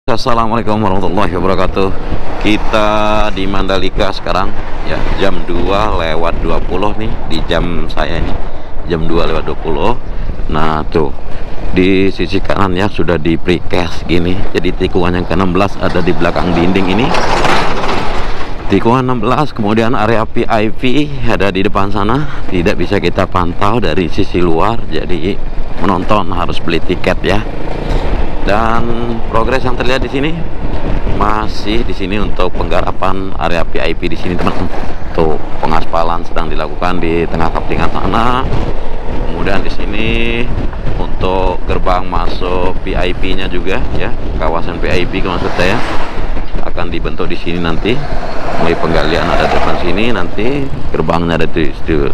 Assalamualaikum warahmatullahi wabarakatuh. Kita di Mandalika sekarang ya, jam 2:20 nih di jam saya ini. Jam 2:20. Nah, tuh di sisi kanan ya sudah di precast gini. Jadi tikungan yang ke-16 ada di belakang dinding ini. Tikungan 16, kemudian area VIP ada di depan sana. Tidak bisa kita pantau dari sisi luar. Jadi menonton harus beli tiket ya. Dan progres yang terlihat di sini masih di sini untuk penggarapan area VIP di sini, teman-teman. Tuh, pengaspalan sedang dilakukan di tengah kepingan sana. Kemudian di sini untuk gerbang masuk VIP-nya juga ya, kawasan VIP maksud saya akan dibentuk di sini nanti. Mulai penggalian ada depan sini, nanti gerbangnya ada di situ.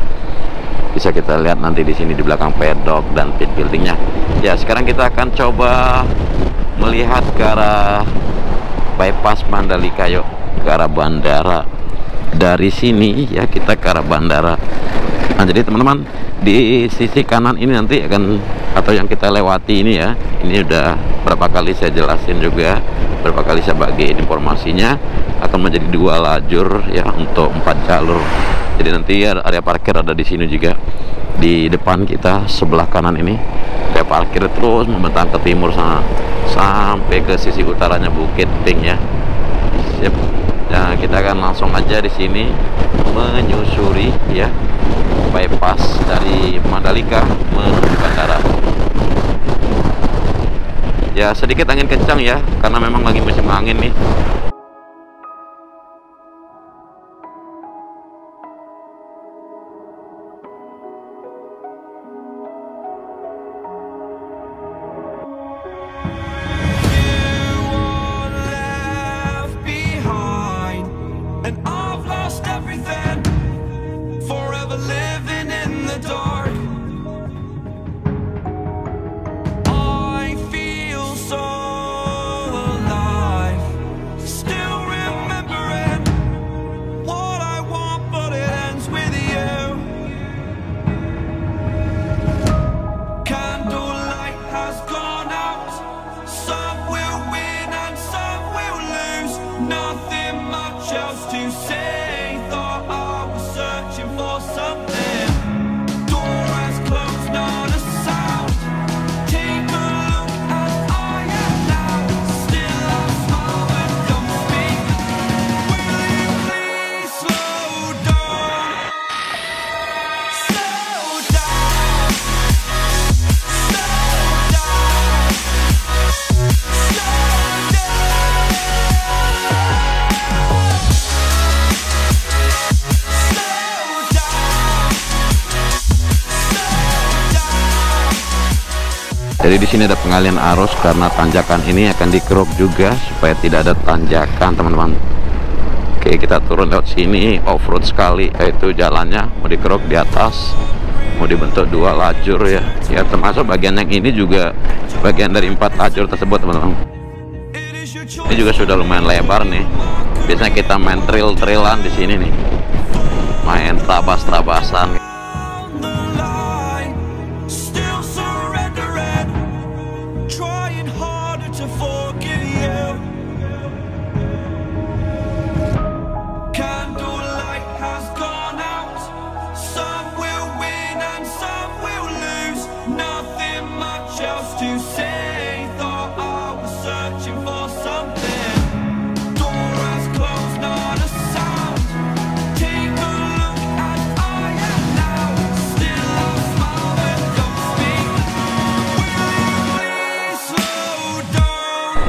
Bisa kita lihat nanti di sini di belakang pedok dan pit buildingnya. Ya, sekarang kita akan coba melihat ke arah bypass Mandalika, yuk, ke arah bandara. Dari sini ya kita ke arah bandara. Nah, jadi teman-teman di sisi kanan ini nanti akan, atau yang kita lewati ini ya, ini udah berapa kali saya jelasin juga, berapa kali saya bagi informasinya, akan menjadi 2 lajur ya untuk 4 jalur. Jadi nanti area parkir ada di sini juga, di depan kita sebelah kanan ini area parkir terus membentang ke timur sana sampai ke sisi utaranya Bukit Pink ya. Sip. Nah, kita akan langsung aja di sini menyusuri ya bypass dari Mandalika menuju bandara. Ya, sedikit angin kencang ya, karena memang lagi musim angin nih. Jadi di sini ada pengalian arus karena tanjakan ini akan dikeruk juga supaya tidak ada tanjakan, teman-teman. Oke, kita turun lewat sini, off-road sekali, yaitu jalannya mau dikeruk di atas, mau dibentuk 2 lajur ya. Ya, termasuk bagian yang ini juga bagian dari 4 lajur tersebut, teman-teman. Ini juga sudah lumayan lebar nih. Biasanya kita main trail-trailan di sini nih, main trabas-trabasan.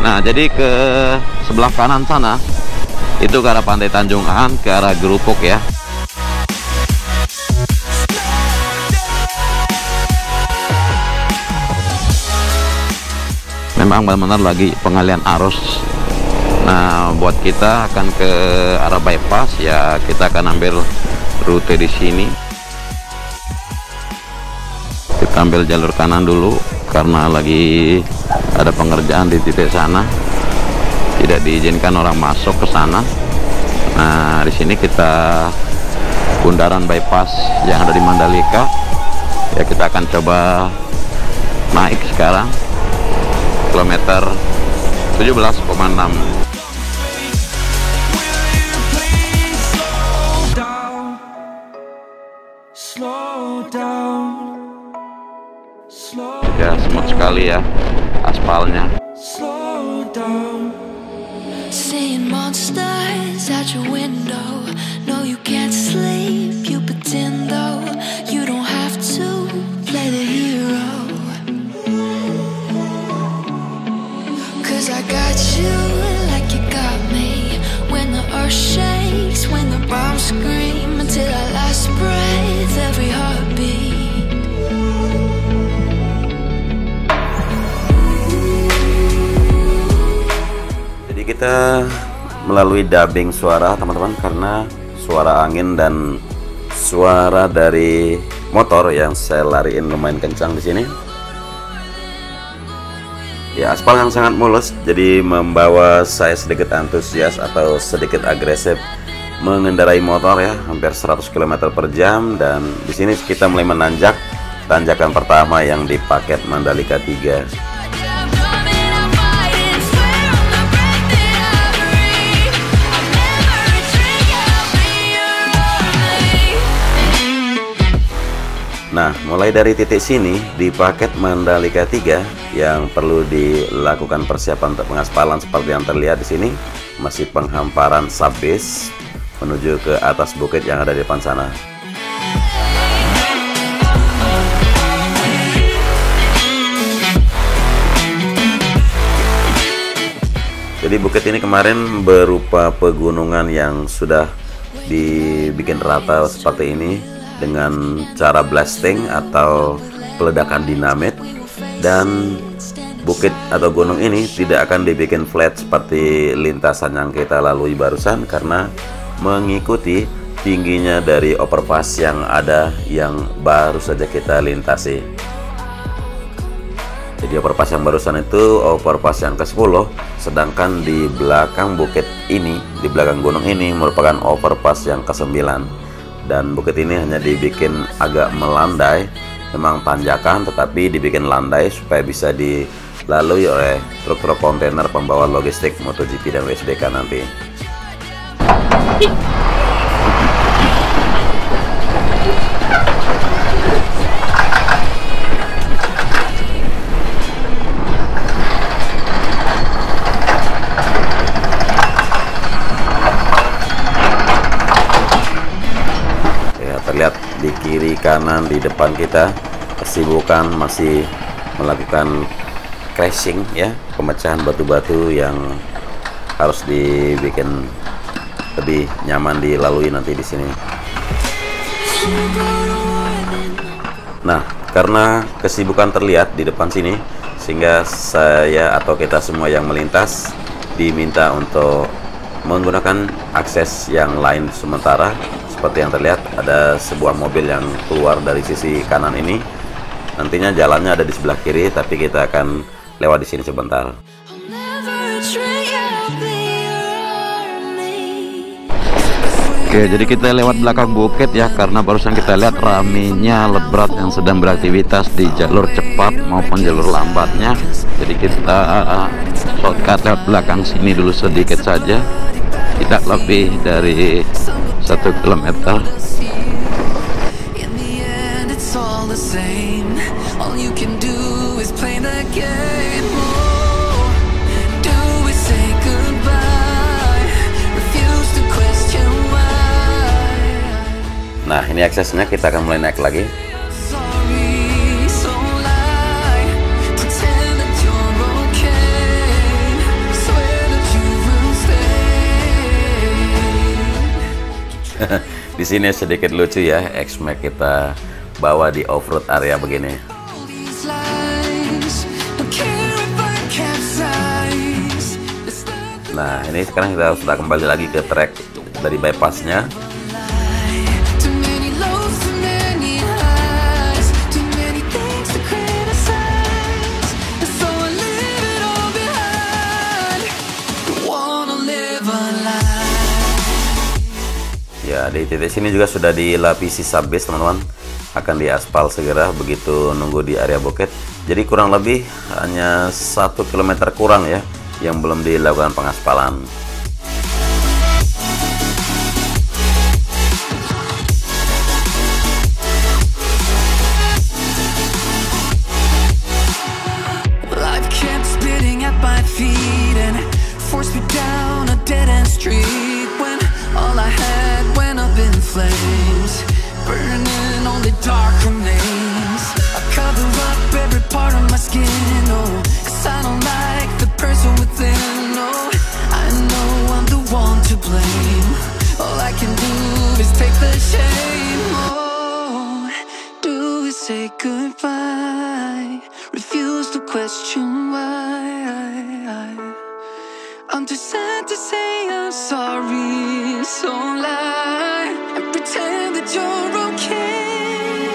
Nah, jadi ke sebelah kanan sana itu ke arah Pantai Tanjungan, ke arah Gerupuk ya. Memang benar-benar lagi pengalian arus. Nah, buat kita akan ke arah bypass ya, kita akan ambil rute di sini. Kita ambil jalur kanan dulu karena lagi ada pengerjaan di titik sana, tidak diizinkan orang masuk ke sana. Nah, di sini kita bundaran bypass yang ada di Mandalika ya, kita akan coba naik sekarang kilometer 17,6. Ya, smooth sekali ya aspalnya. Seeing monsters at your window. No, you can't sleep, you pretend though. You don't have to play the hero. 'Cause I got you like you got me. When the earth shakes, when the bombs scream, until our last breath, every heartbeat. Kita melalui dubbing suara teman-teman, karena suara angin dan suara dari motor yang saya lariin lumayan kencang di sini. Ya, aspal yang sangat mulus, jadi membawa saya sedikit antusias atau sedikit agresif mengendarai motor ya, hampir 100 km per jam. Dan di sini kita mulai menanjak tanjakan pertama yang di paket Mandalika 3. Nah, mulai dari titik sini di paket Mandalika 3 yang perlu dilakukan persiapan untuk pengaspalan seperti yang terlihat di sini, masih penghamparan subbase menuju ke atas bukit yang ada di depan sana. Jadi bukit ini kemarin berupa pegunungan yang sudah dibikin rata seperti ini dengan cara blasting atau peledakan dinamit, dan bukit atau gunung ini tidak akan dibikin flat seperti lintasan yang kita lalui barusan, karena mengikuti tingginya dari overpass yang ada yang baru saja kita lintasi. Jadi overpass yang barusan itu overpass yang ke-10, sedangkan di belakang bukit ini, di belakang gunung ini merupakan overpass yang ke-9. Dan bukit ini hanya dibikin agak melandai, memang tanjakan tetapi dibikin landai supaya bisa dilalui oleh truk-truk kontainer pembawa logistik MotoGP dan WSBK nanti. Terlihat di kiri kanan di depan kita kesibukan masih melakukan crashing ya, pemecahan batu-batu yang harus dibikin lebih nyaman dilalui nanti di sini. Nah, karena kesibukan terlihat di depan sini, sehingga saya atau kita semua yang melintas diminta untuk menggunakan akses yang lain sementara. Seperti yang terlihat, ada sebuah mobil yang keluar dari sisi kanan ini. Nantinya jalannya ada di sebelah kiri, tapi kita akan lewat di sini sebentar. Oke, jadi kita lewat belakang bukit ya, karena barusan kita lihat ramenya lebrat yang sedang beraktivitas di jalur cepat maupun jalur lambatnya. Jadi kita shortcut lewat belakang sini dulu sedikit saja, tidak lebih dari 1 kilometer. Nah, ini aksesnya, kita akan mulai naik lagi. Di sini sedikit lucu ya, X-Max kita bawa di off-road area begini. Nah, ini sekarang kita sudah kembali lagi ke trek dari bypassnya. Ya, di titik sini juga sudah dilapisi subbase teman-teman, akan diaspal segera begitu nunggu di area bukit. Jadi kurang lebih hanya 1 km kurang ya yang belum dilakukan pengaspalan. Life kept spitting at my feet and forced me down a dead-end street when all I had went up in flames, burning only dark remains. I cover up every part of my skin, oh, 'cause I don't like the person within, oh. I know I'm the one to blame. All I can do is take the shame, oh. Do we say goodbye? Refuse to question why. I'm too sad to say I'm sorry, so lie and pretend that you're okay.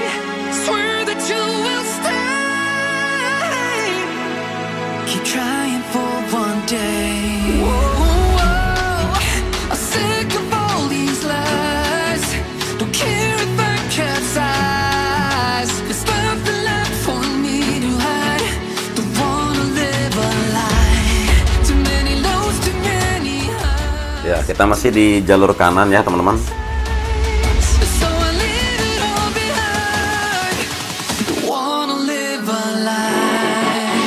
Swear that you will stay. Keep trying for one day. Whoa, I'm sick of all these lies. Don't care if I capsize. There's nothing left for me to hide. Don't wanna live a lie. Too many lows, too many highs. Ya, kita masih di jalur kanan ya teman-teman. So I leave it all behind. Don't wanna live a lie.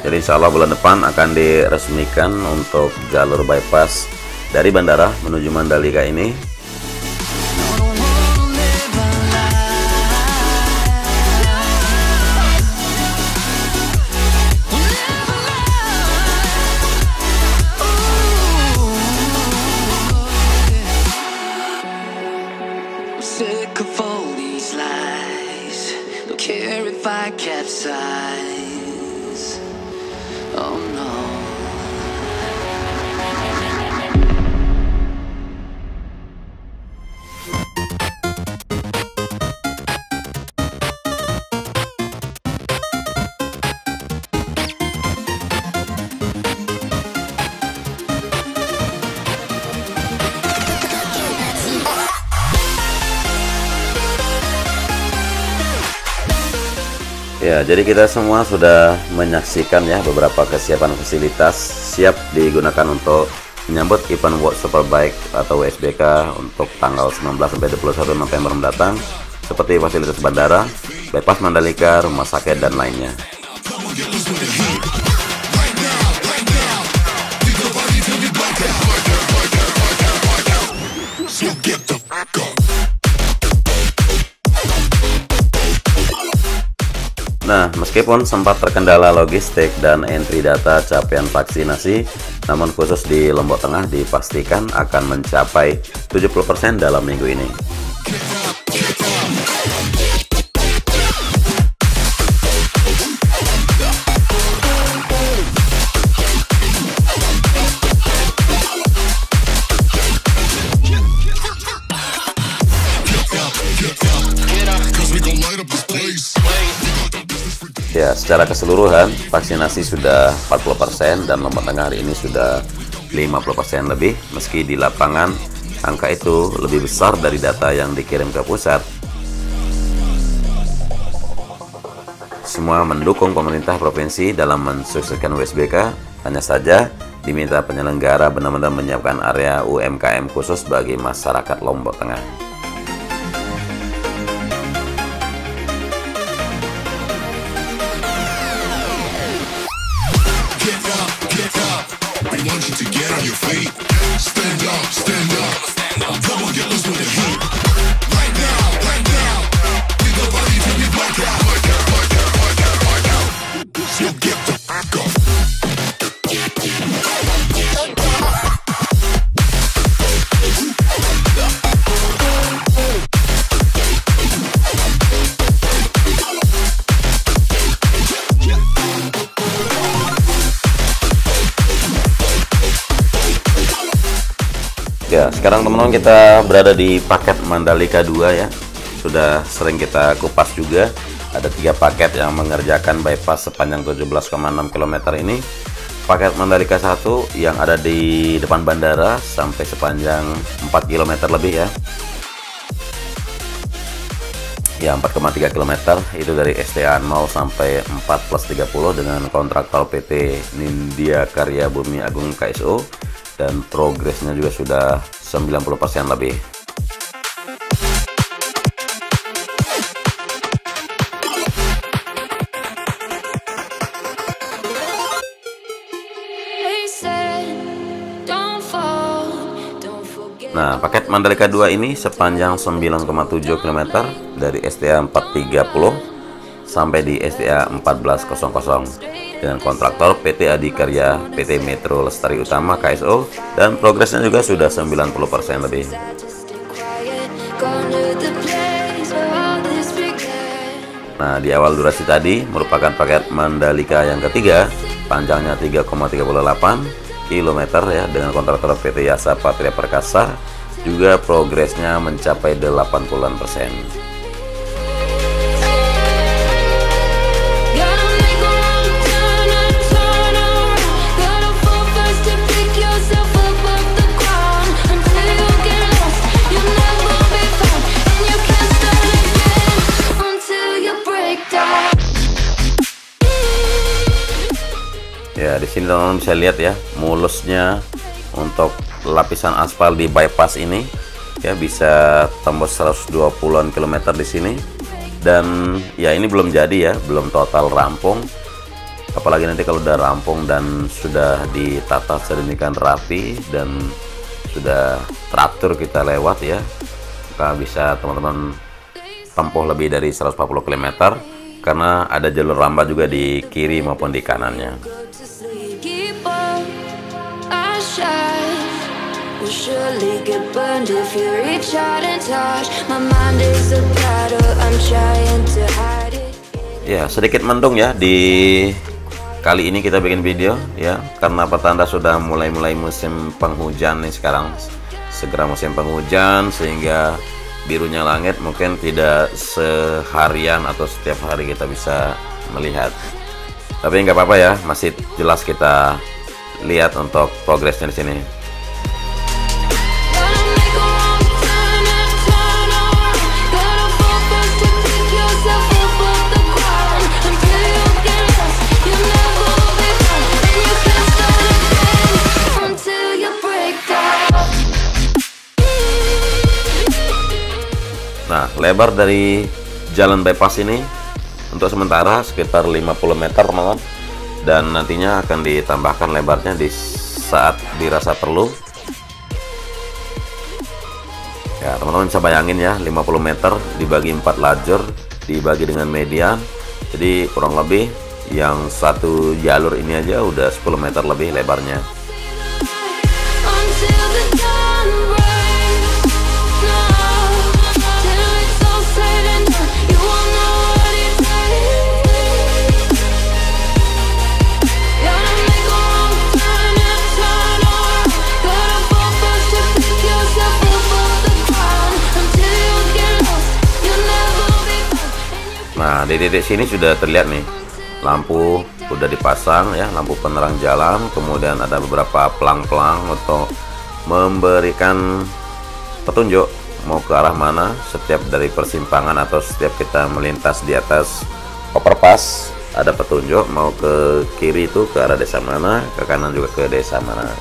Jadi insya Allah bulan depan akan diresmikan untuk jalur bypass dari bandara menuju Mandalika ini. Don't wanna live a lie. Sick of all these lies. Don't care if I capsize. Oh no. Ya, jadi kita semua sudah menyaksikan ya beberapa kesiapan fasilitas siap digunakan untuk menyambut event World Superbike atau WSBK untuk tanggal 19 sampai 21 November mendatang, seperti fasilitas bandara, bypass Mandalika, rumah sakit dan lainnya. Nah, meskipun sempat terkendala logistik dan entry data capaian vaksinasi, namun khusus di Lombok Tengah dipastikan akan mencapai 70% dalam minggu ini. Ya, secara keseluruhan vaksinasi sudah 40% dan Lombok Tengah hari ini sudah 50% lebih, meski di lapangan angka itu lebih besar dari data yang dikirim ke pusat. Semua mendukung pemerintah provinsi dalam mensukseskan WSBK, hanya saja diminta penyelenggara benar-benar menyiapkan area UMKM khusus bagi masyarakat Lombok Tengah. Ya, sekarang teman-teman kita berada di paket Mandalika 2 ya. Sudah sering kita kupas juga. Ada 3 paket yang mengerjakan bypass sepanjang 17,6 km ini. Paket Mandalika 1 yang ada di depan bandara sampai sepanjang 4 km lebih ya. ya 4,3 km itu dari STA 0 sampai 4 plus 30 dengan kontraktor PT Nindya Karya Bumi Agung KSO, dan progresnya juga sudah 90% lebih. Nah, paket Mandalika 2 ini sepanjang 9,7 km dari STA 430 sampai di STA 1400 dengan kontraktor PT Adikarya PT Metro Lestari Utama KSO, dan progresnya juga sudah 90% lebih. Nah, di awal durasi tadi merupakan paket Mandalika yang ketiga, panjangnya 3,38 km ya, dengan kontraktor PT Yasa Patria Perkasa, juga progresnya mencapai 80%. Ya, di sini teman-teman bisa lihat ya, mulusnya untuk lapisan aspal di bypass ini ya, bisa tembus 120-an kilometer di sini. Dan ya, ini belum jadi ya, belum total rampung. Apalagi nanti kalau udah rampung dan sudah ditata sedemikian rapi dan sudah teratur kita lewat ya, maka bisa teman-teman tempuh lebih dari 140 km karena ada jalur lambat juga di kiri maupun di kanannya. Ya, sedikit mendung ya di kali ini kita bikin video ya, karena petanda sudah mulai musim penghujan nih sekarang, segera musim penghujan, sehingga birunya langit mungkin tidak seharian atau setiap hari kita bisa melihat. Tapi nggak apa-apa ya, masih jelas kita lihat untuk progresnya di sini. Nah, lebar dari jalan bypass ini untuk sementara sekitar 50 meter teman-teman, dan nantinya akan ditambahkan lebarnya di saat dirasa perlu. Ya, teman-teman bisa bayangin ya, 50 meter dibagi 4 lajur, dibagi dengan median, jadi kurang lebih yang satu jalur ini aja udah 10 meter lebih lebarnya. Nah, di titik sini sudah terlihat nih, lampu udah dipasang ya, lampu penerang jalan, kemudian ada beberapa pelang-pelang untuk memberikan petunjuk mau ke arah mana setiap dari persimpangan atau setiap kita melintas di atas overpass, ada petunjuk mau ke kiri itu ke arah desa mana, ke kanan juga ke desa mana.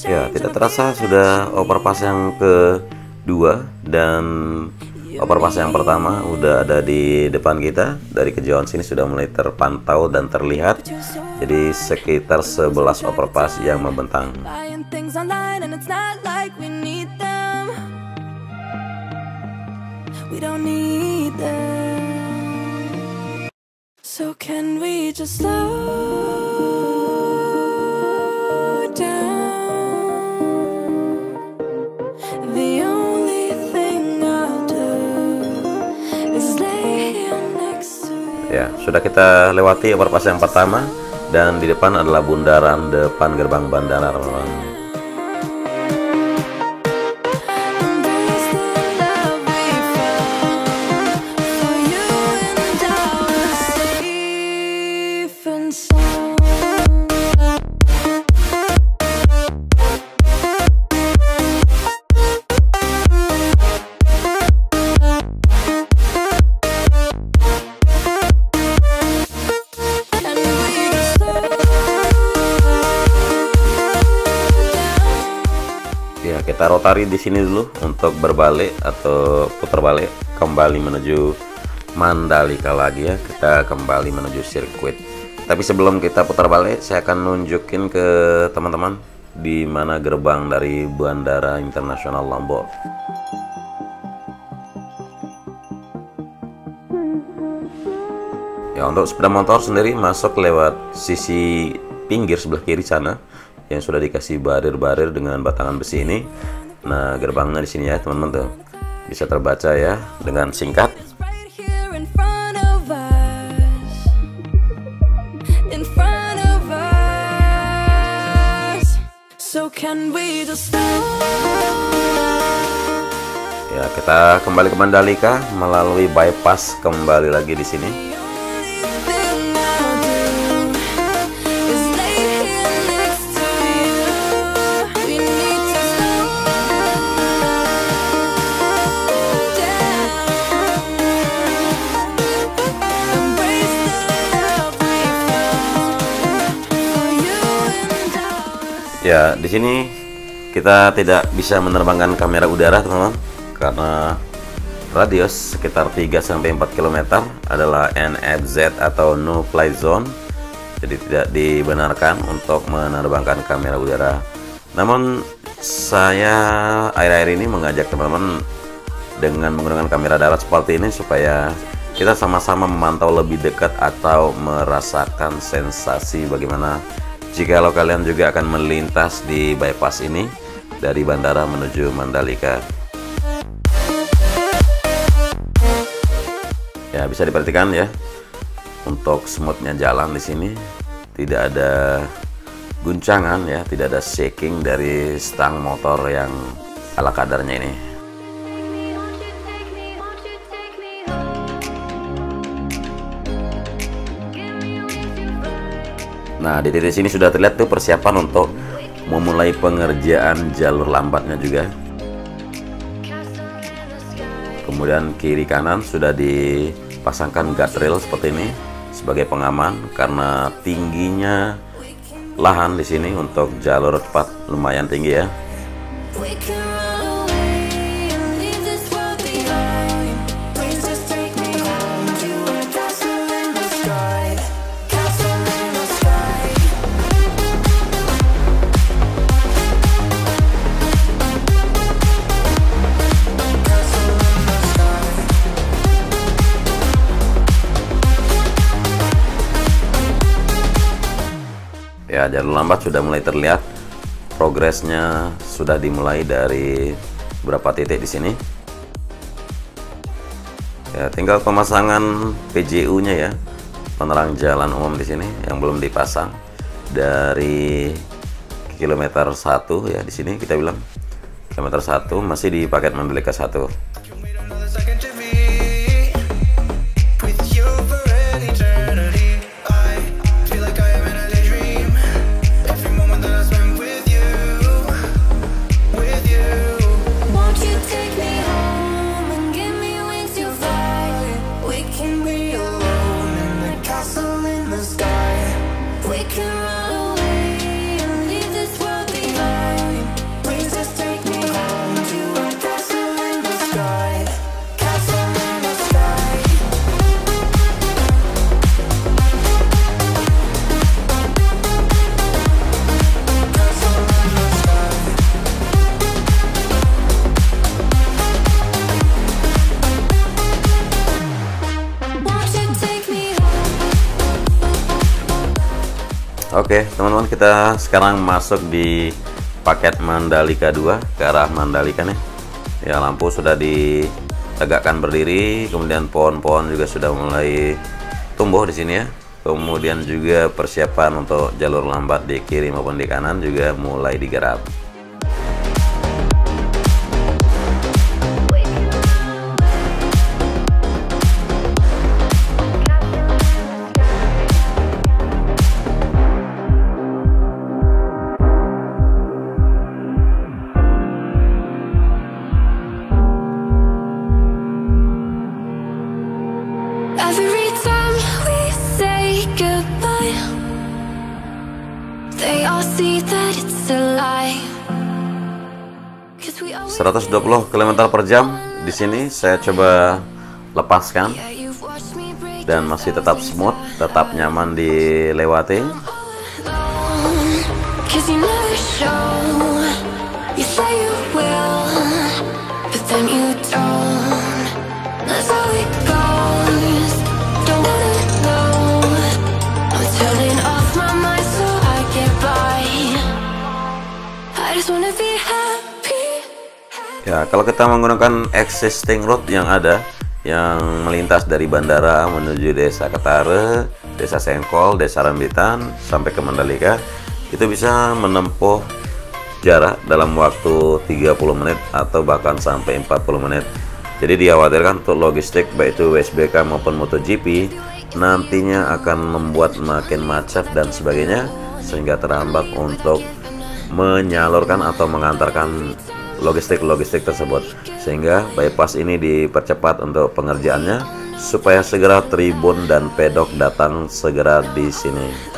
Ya, tidak terasa sudah overpass yang kedua, dan overpass yang pertama udah ada di depan kita. Dari kejauhan sini sudah mulai terpantau dan terlihat. Jadi sekitar 11 overpass yang membentang. So can we just slow down? The only thing I'll do is lay here next to you. Ya, sudah kita lewati overpass yang pertama dan di depan adalah bundaran depan gerbang bandara, teman-teman. Ya, kita rotari di sini dulu untuk berbalik atau putar balik kembali menuju Mandalika lagi ya. Kita kembali menuju sirkuit. Tapi sebelum kita putar balik, saya akan nunjukin ke teman-teman di mana gerbang dari Bandara Internasional Lombok. Ya, untuk sepeda motor sendiri masuk lewat sisi pinggir sebelah kiri sana yang sudah dikasih barir-barir dengan batangan besi ini. Nah, gerbangnya di sini ya, teman-teman tuh. Bisa terbaca ya dengan singkat. Ya, kita kembali ke Mandalika melalui bypass kembali lagi di sini. Ya, di sini kita tidak bisa menerbangkan kamera udara, teman-teman, karena radius sekitar 3-4 km adalah NFZ atau No Fly Zone. Jadi tidak dibenarkan untuk menerbangkan kamera udara. Namun saya akhir-akhir ini mengajak teman-teman dengan menggunakan kamera darat seperti ini supaya kita sama-sama memantau lebih dekat atau merasakan sensasi bagaimana jikalau kalian juga akan melintas di bypass ini dari bandara menuju Mandalika. Ya, bisa diperhatikan ya, untuk smoothnya jalan di sini tidak ada guncangan ya, tidak ada shaking dari stang motor yang ala kadarnya ini. Nah, di titik sini sudah terlihat tuh persiapan untuk memulai pengerjaan jalur lambatnya juga. Kemudian kiri kanan sudah dipasangkan guardrail seperti ini sebagai pengaman karena tingginya lahan di sini untuk jalur cepat lumayan tinggi ya. Ya, jalur lambat sudah mulai terlihat. Progresnya sudah dimulai dari beberapa titik di sini. Ya, tinggal pemasangan PJU-nya ya, penerang jalan umum di sini yang belum dipasang dari kilometer 1 ya. Di sini kita bilang kilometer 1 masih di paket Mandalika 1. Oke, teman-teman, kita sekarang masuk di paket Mandalika 2 ke arah Mandalika nih. Ya, lampu sudah ditegakkan berdiri, kemudian pohon-pohon juga sudah mulai tumbuh di sini ya. Kemudian juga persiapan untuk jalur lambat di kiri maupun di kanan juga mulai digarap. Every time we say goodbye, they all see that it's a lie. 120 km per jam di sini saya coba lepaskan dan masih tetap smooth, tetap nyaman dilewati. Ya, kalau kita menggunakan existing road yang ada, yang melintas dari bandara menuju Desa Ketare, Desa Sengkol, Desa Rambitan sampai ke Mandalika, itu bisa menempuh jarak dalam waktu 30 menit atau bahkan sampai 40 menit. Jadi dikhawatirkan untuk logistik baik itu WSBK maupun MotoGP nantinya akan membuat makin macet dan sebagainya, sehingga terhambat untuk menyalurkan atau mengantarkan logistik tersebut, sehingga bypass ini dipercepat untuk pengerjaannya supaya segera tribun dan pedok datang segera di sini.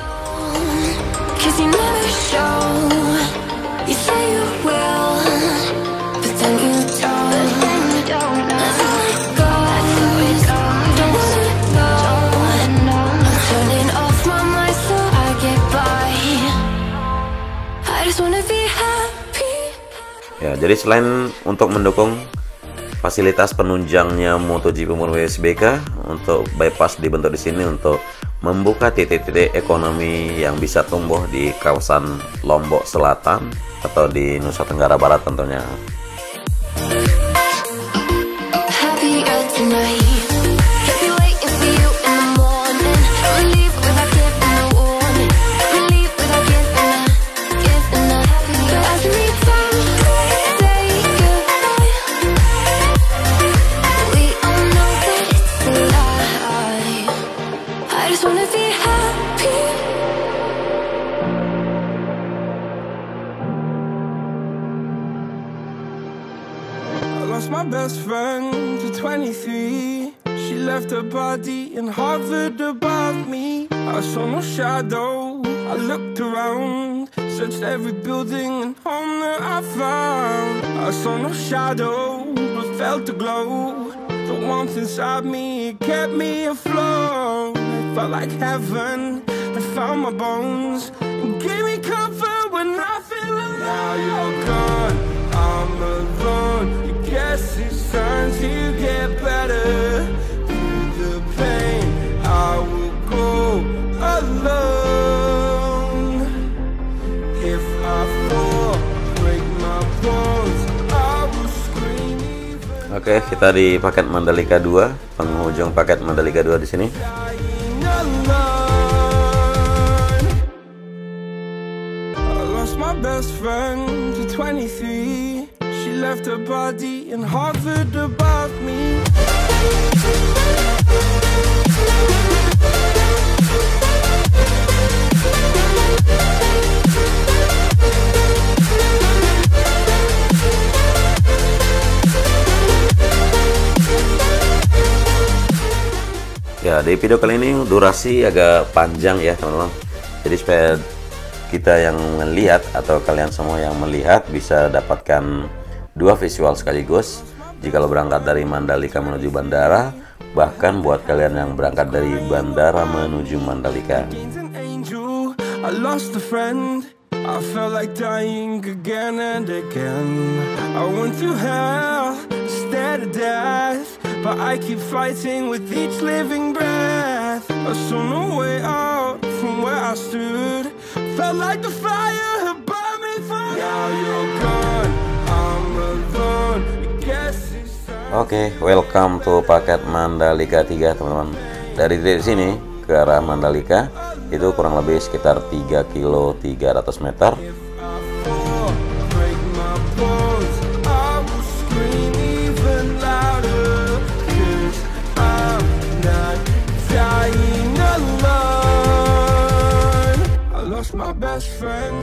Ya, jadi selain untuk mendukung fasilitas penunjangnya MotoGP maupun WSBK, untuk bypass dibentuk di sini untuk membuka titik-titik ekonomi yang bisa tumbuh di kawasan Lombok Selatan atau di Nusa Tenggara Barat tentunya. My best friend to 23, she left her body and hovered above me. I saw no shadow, I looked around, searched every building and home that I found. I saw no shadow, but felt the glow, the warmth inside me, it kept me afloat. It felt like heaven, I found my bones, and gave me comfort when I feel alone. Now you're gone, I'm alone. Guess it's time to get better. Through the pain, I will go alone. If I fall, break my bones, I will scream. Oke, kita di paket Mandalika 2, penghujung paket Mandalika 2 di sini. I lost my best friend to 23. She left her body and hovered above me. Ya, di video kali ini durasi agak panjang ya teman-teman. Jadi supaya kita yang melihat atau kalian semua yang melihat bisa dapatkan dua visual sekaligus jika lo berangkat dari Mandalika menuju bandara, bahkan buat kalian yang berangkat dari bandara menuju Mandalika. I lost a friend, I felt like dying again and again. I went through hell instead of death, but I keep fighting with each living breath. I saw no way out from where I stood, felt like the fire had burned me through. Now you're gone, I'm alone. Oke, welcome to paket Mandalika 3 teman-teman. dari titik sini ke arah Mandalika itu kurang lebih sekitar 3 kilo 300 meter. Break my bones, I will scream even louder, 'cause I'm not dying alone. I lost my best friend.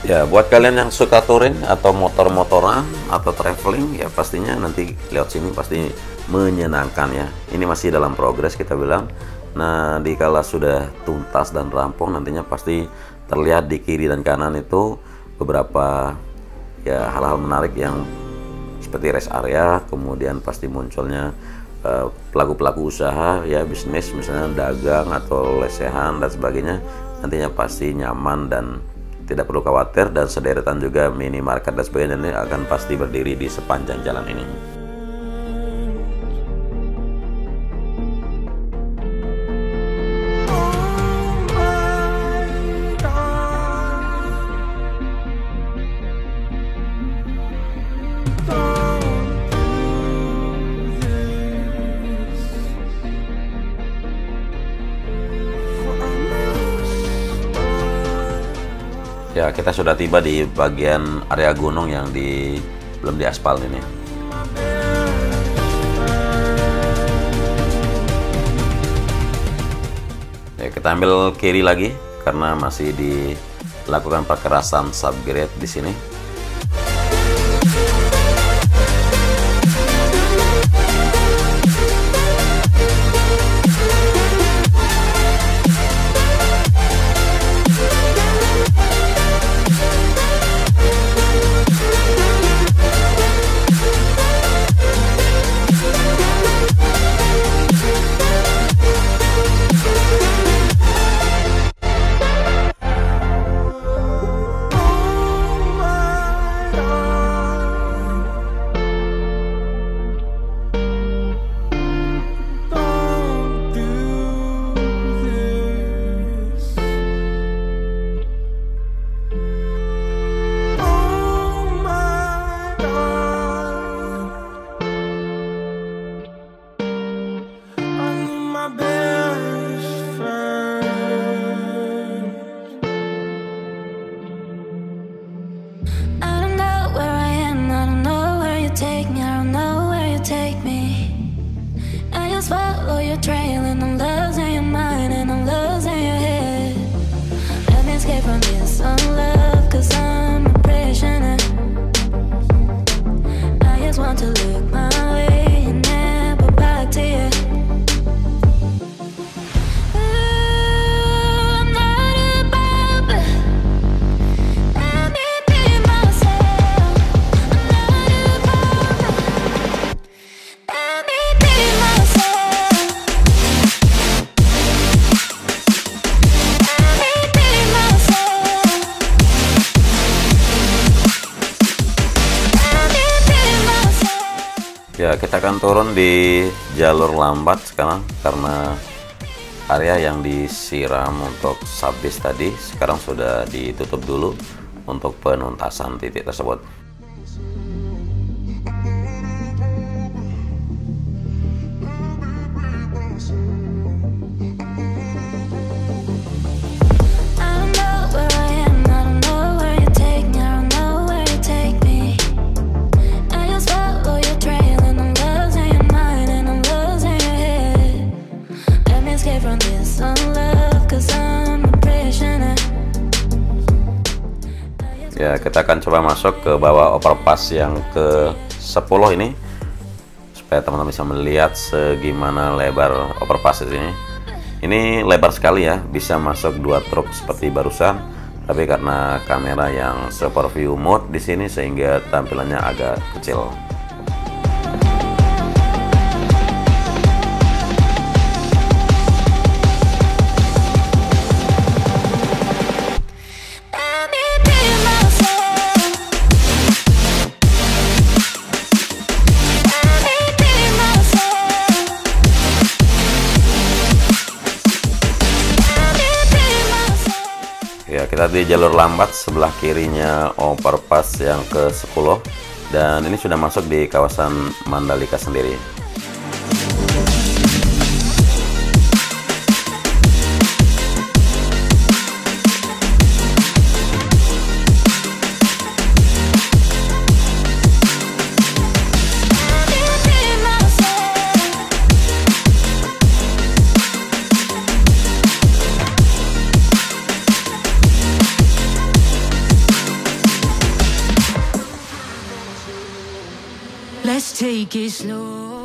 Ya, buat kalian yang suka touring atau motor-motoran atau traveling, ya pastinya nanti lewat sini pasti menyenangkan ya. Ini masih dalam progres kita bilang. Nah, dikala sudah tuntas dan rampung, nantinya pasti terlihat di kiri dan kanan itu beberapa ya hal-hal menarik yang seperti rest area, kemudian pasti munculnya pelaku-pelaku usaha ya, bisnis misalnya dagang atau lesehan dan sebagainya. Nantinya pasti nyaman dan tidak perlu khawatir, dan sederetan juga minimarket dan sebagainya ini akan pasti berdiri di sepanjang jalan ini. Ya, kita sudah tiba di bagian area gunung yang belum diaspal ini. Ya, kita ambil kiri lagi karena masih dilakukan perkerasan subgrade di sini. Follow your trail and I'm losing your mind and I'm losing your head. Let me escape from this unlove, 'cause I'm a prisoner. I just want to look my way and never back to you. I'm not above, let me be myself. I'm not above, let me be myself. Ya, kita akan turun di jalur lambat sekarang karena area yang disiram untuk subbase tadi sekarang sudah ditutup dulu untuk penuntasan titik tersebut. Ya, kita akan coba masuk ke bawah overpass yang ke 10 ini supaya teman-teman bisa melihat segimana lebar overpass ini. Ini lebar sekali ya, bisa masuk 2 truk seperti barusan. Tapi karena kamera yang super view mode di sini sehingga tampilannya agak kecil. berada di jalur lambat, sebelah kirinya overpass yang ke-10, dan ini sudah masuk di kawasan Mandalika sendiri.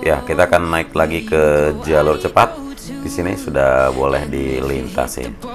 Ya, kita akan naik lagi ke jalur cepat. Di sini sudah boleh dilintasi.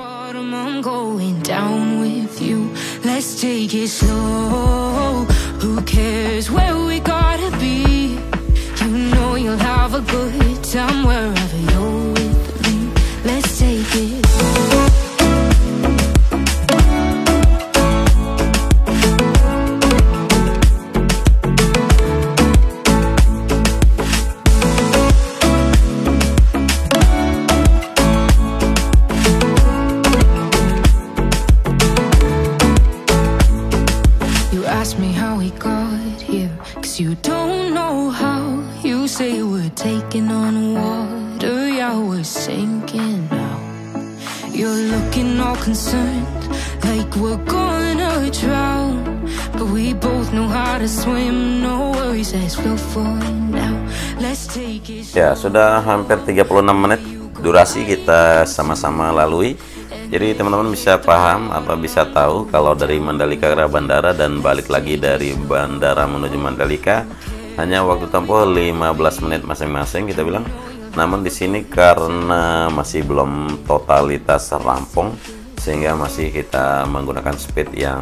You don't know how. You say we're taking on water, yeah, we're sinking now. You're looking all concerned, like we're gonna drown, but we both know how to swim. No worries, as we'll fall now. Let's take it. Ya, sudah hampir 36 menit durasi kita sama-sama lalui. Jadi teman-teman bisa paham atau bisa tahu kalau dari Mandalika ke bandara dan balik lagi dari bandara menuju Mandalika hanya waktu tempuh 15 menit masing-masing kita bilang. Namun di sini karena masih belum totalitas rampung sehingga masih kita menggunakan speed yang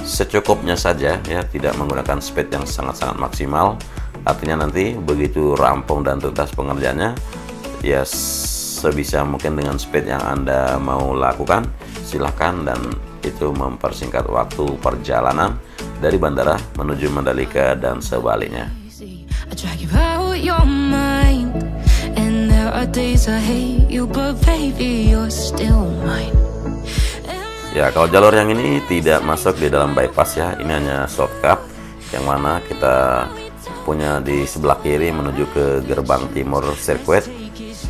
secukupnya saja ya, tidak menggunakan speed yang sangat-sangat maksimal. Artinya nanti begitu rampung dan tuntas pengerjaannya ya sebisa mungkin dengan speed yang Anda mau lakukan, silahkan, dan itu mempersingkat waktu perjalanan dari bandara menuju Mandalika dan sebaliknya. Ya, kalau jalur yang ini tidak masuk di dalam bypass ya, ini hanya shortcut yang mana kita punya di sebelah kiri menuju ke gerbang timur sirkuit.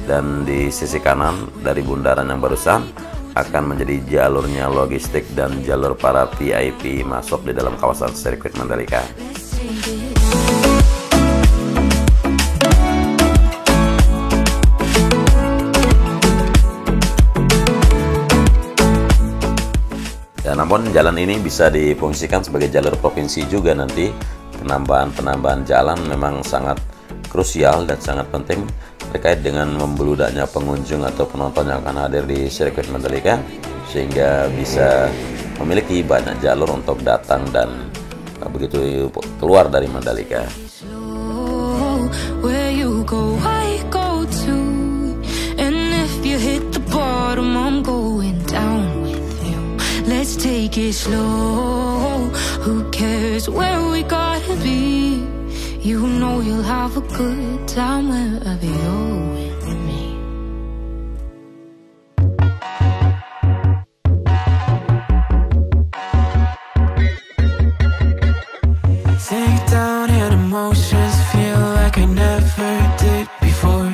Dan di sisi kanan dari bundaran yang barusan akan menjadi jalurnya logistik dan jalur para VIP masuk di dalam kawasan sirkuit Mandalika. Ya, namun jalan ini bisa difungsikan sebagai jalur provinsi juga nanti. Penambahan jalan memang sangat krusial dan sangat penting terkait dengan membeludaknya pengunjung atau penonton yang akan hadir di sirkuit Mandalika, sehingga bisa memiliki banyak jalur untuk datang dan begitu keluar dari Mandalika. You know you'll have a good time wherever you're with me. Sink down and emotions feel like I never did before.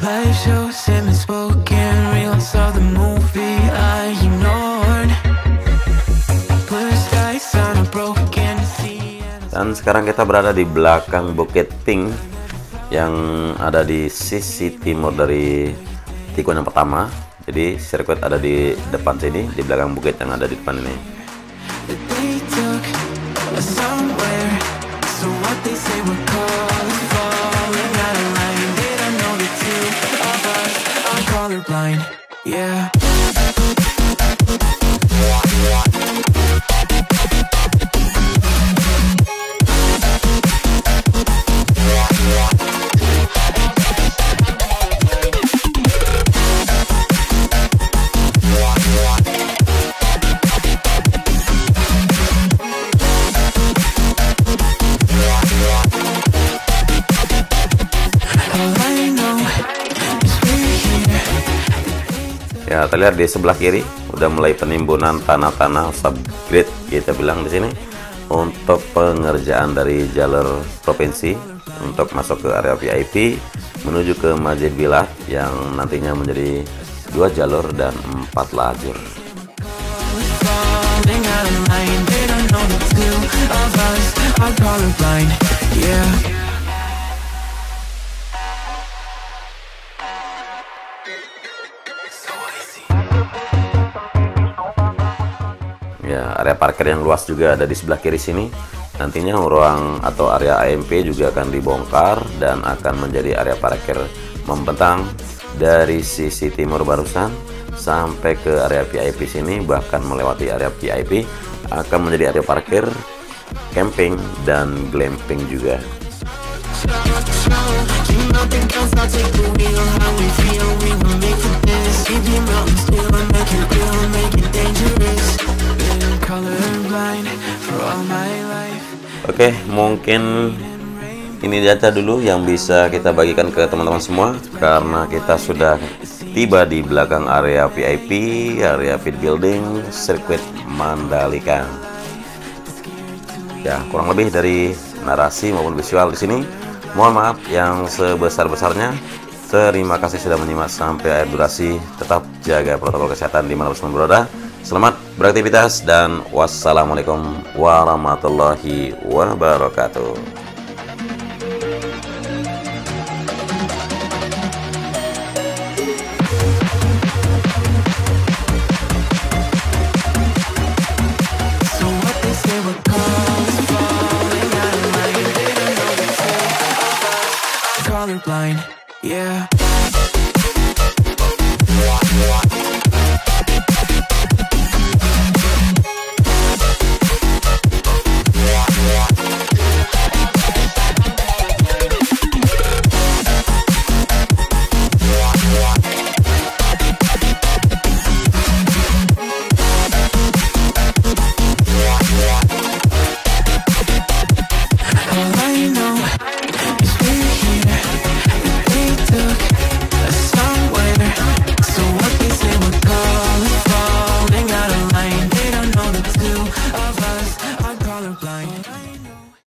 Life shows him spoken reels of the movie I ignored. Blue skies on a broken sea. Dan sekarang kita berada di belakang Bukit Pink yang ada di sisi timur dari tikungan yang pertama. Jadi sirkuit ada di depan sini, di belakang bukit yang ada di depan ini. Ya, Ya, terlihat di sebelah kiri udah mulai penimbunan tanah-tanah subgrade kita bilang di sini untuk pengerjaan dari jalur provinsi untuk masuk ke area VIP menuju ke Masjid Bilal yang nantinya menjadi 2 jalur dan 4 lajur. Ya, area parkir yang luas juga ada di sebelah kiri sini. Nantinya ruang atau area AMP juga akan dibongkar dan akan menjadi area parkir membentang dari sisi timur barusan sampai ke area VIP sini, bahkan melewati area VIP akan menjadi area parkir, camping dan glamping juga. Oke, mungkin ini data dulu yang bisa kita bagikan ke teman-teman semua, karena kita sudah tiba di belakang area VIP, area pit building sirkuit Mandalika. Ya, kurang lebih dari narasi maupun visual di sini. Mohon maaf yang sebesar-besarnya. Terima kasih sudah menyimak sampai akhir durasi. Tetap jaga protokol kesehatan dimanapun berada. Selamat beraktivitas dan wassalamualaikum warahmatullahi wabarakatuh. Colorblind, yeah.